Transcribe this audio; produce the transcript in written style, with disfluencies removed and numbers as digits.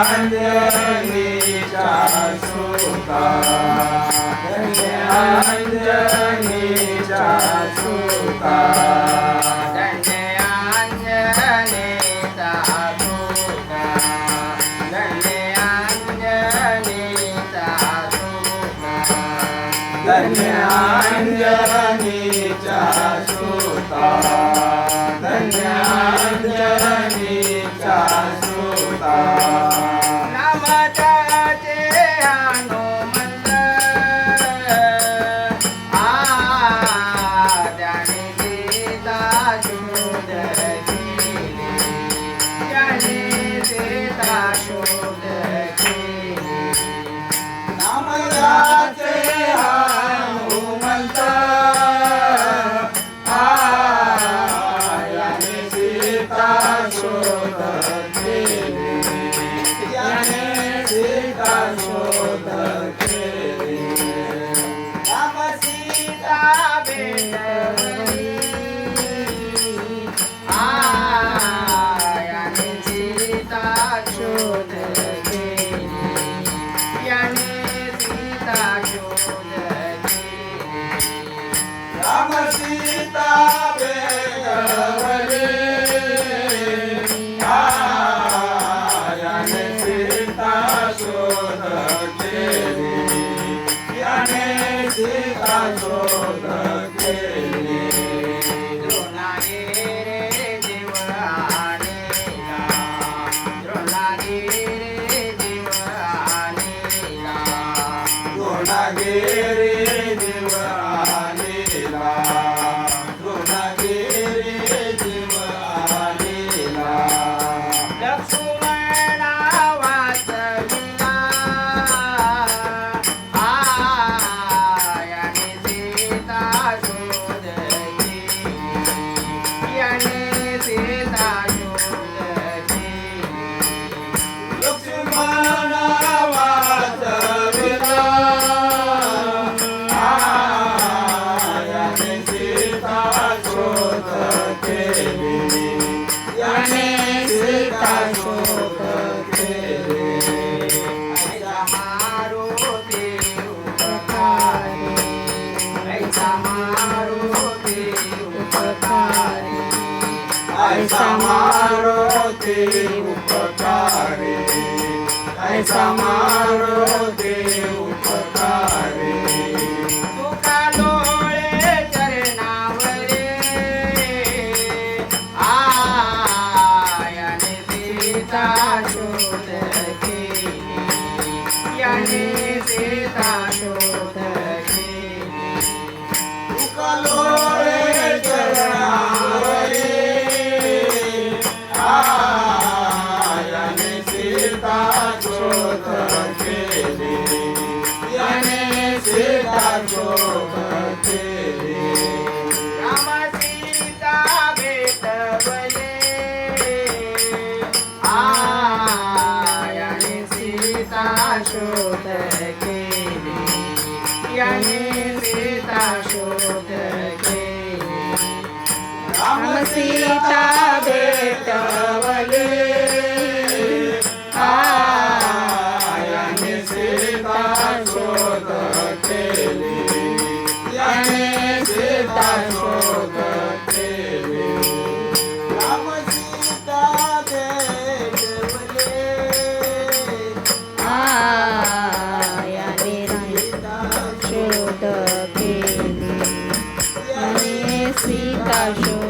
अंजनीचा सुता धन्य अंजनीचा सुता धन्य अंजनीचा सुता धन्य अंजनीचा सुता धन्य अंजनीचा सुता धन्य अंजनीचा सुता नामदाचे हनुमंत त्याने सीता शोध केली त्याने सीता शोध केली नामदाचे हनुमंत याने सीता शोध केली याने सीता शोध केली राम सीता भेटली याने सीता शोध केली याने सीता शोध केली राम सीता भेटली याने सीता शोध केली याने सीता शोध केली द्रोणागिरी जीव आणीला द्रोणागिरी जीव आणीला द्रोणागिरी जीव आणीला द्रोणागिरी जीव आणीला लक्ष्मणा वाचविला याने सीता शोध केली याने सीता शोध केली लक्ष्मण वाचविला याने सीता शोध केली याने सीता शोध केली ऐसा मारुती उपकारी ऐसा मारुती उपकारी ऐसा मारुती उपकारी ऐसा मारुती उपकारी तुका डोळे चरणावरे याने सीता शोध केली याने सीता शोध केली तुकलोळे चरणावरी याने सीता शोध केली याने सीता शोध केली राम सीता भेटवले याने सीता शोध केली याने सीता शोध केली राम सीता भेटवले याने सीता शोध केली याने सीता शोध केली राम सीता भेटवले याने सीता शोध केली याने सीता शोध